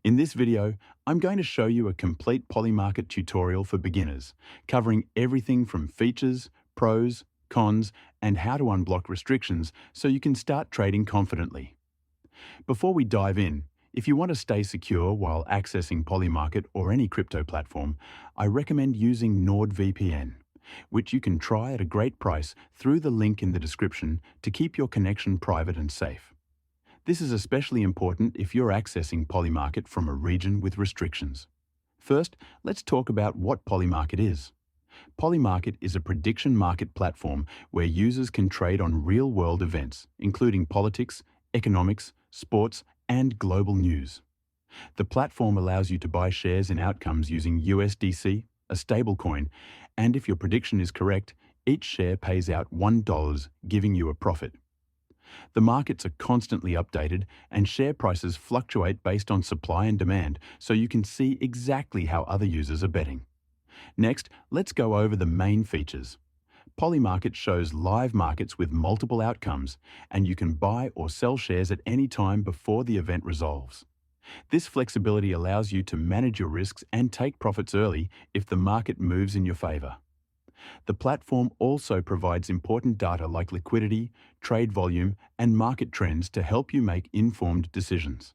In this video, I'm going to show you a complete Polymarket tutorial for beginners, covering everything from features, pros, cons, and how to unblock restrictions so you can start trading confidently. Before we dive in, if you want to stay secure while accessing Polymarket or any crypto platform, I recommend using NordVPN, which you can try at a great price through the link in the description to keep your connection private and safe. This is especially important if you're accessing Polymarket from a region with restrictions. First, let's talk about what Polymarket is. Polymarket is a prediction market platform where users can trade on real-world events, including politics, economics, sports, and global news. The platform allows you to buy shares in outcomes using USDC, a stablecoin, and if your prediction is correct, each share pays out $1, giving you a profit. The markets are constantly updated and share prices fluctuate based on supply and demand, so you can see exactly how other users are betting. Next, let's go over the main features. Polymarket shows live markets with multiple outcomes, and you can buy or sell shares at any time before the event resolves. This flexibility allows you to manage your risks and take profits early if the market moves in your favor. The platform also provides important data like liquidity, trade volume, and market trends to help you make informed decisions.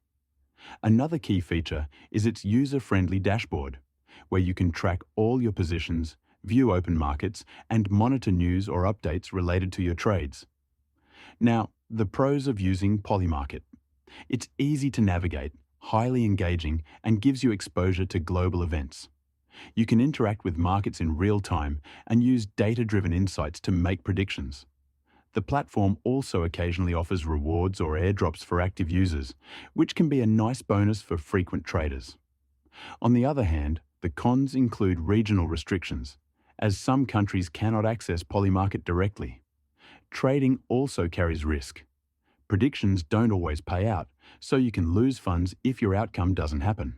Another key feature is its user-friendly dashboard, where you can track all your positions, view open markets, and monitor news or updates related to your trades. Now, the pros of using Polymarket. It's easy to navigate, highly engaging, and gives you exposure to global events. You can interact with markets in real time and use data-driven insights to make predictions. The platform also occasionally offers rewards or airdrops for active users, which can be a nice bonus for frequent traders. On the other hand, the cons include regional restrictions, as some countries cannot access Polymarket directly. Trading also carries risk. Predictions don't always pay out, so you can lose funds if your outcome doesn't happen.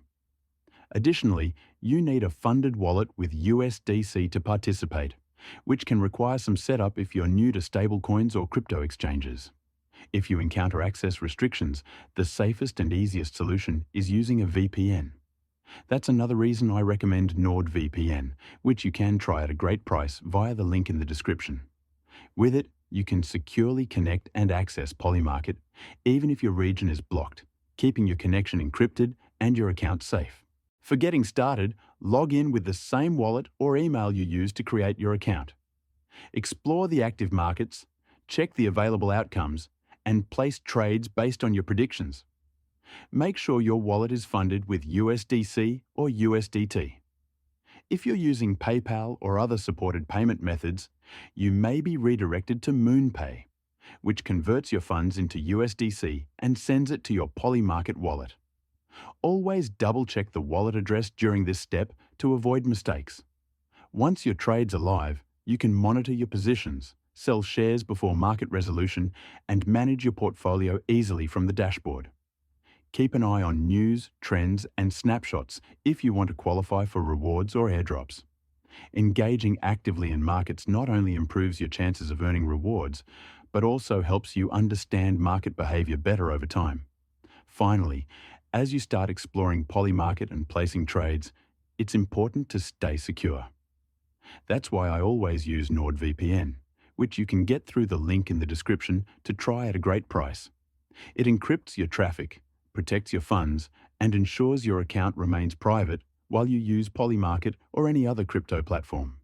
Additionally, you need a funded wallet with USDC to participate, which can require some setup if you're new to stablecoins or crypto exchanges. If you encounter access restrictions, the safest and easiest solution is using a VPN. That's another reason I recommend NordVPN, which you can try at a great price via the link in the description. With it, you can securely connect and access Polymarket, even if your region is blocked, keeping your connection encrypted and your account safe. For getting started, log in with the same wallet or email you used to create your account. Explore the active markets, check the available outcomes, and place trades based on your predictions. Make sure your wallet is funded with USDC or USDT. If you're using PayPal or other supported payment methods, you may be redirected to MoonPay, which converts your funds into USDC and sends it to your Polymarket wallet. Always double-check the wallet address during this step to avoid mistakes. Once your trades are live, you can monitor your positions, sell shares before market resolution, and manage your portfolio easily from the dashboard. Keep an eye on news, trends, and snapshots if you want to qualify for rewards or airdrops. Engaging actively in markets not only improves your chances of earning rewards, but also helps you understand market behavior better over time. Finally, as you start exploring Polymarket and placing trades, it's important to stay secure. That's why I always use NordVPN, which you can get through the link in the description to try at a great price. It encrypts your traffic, protects your funds, and ensures your account remains private while you use Polymarket or any other crypto platform.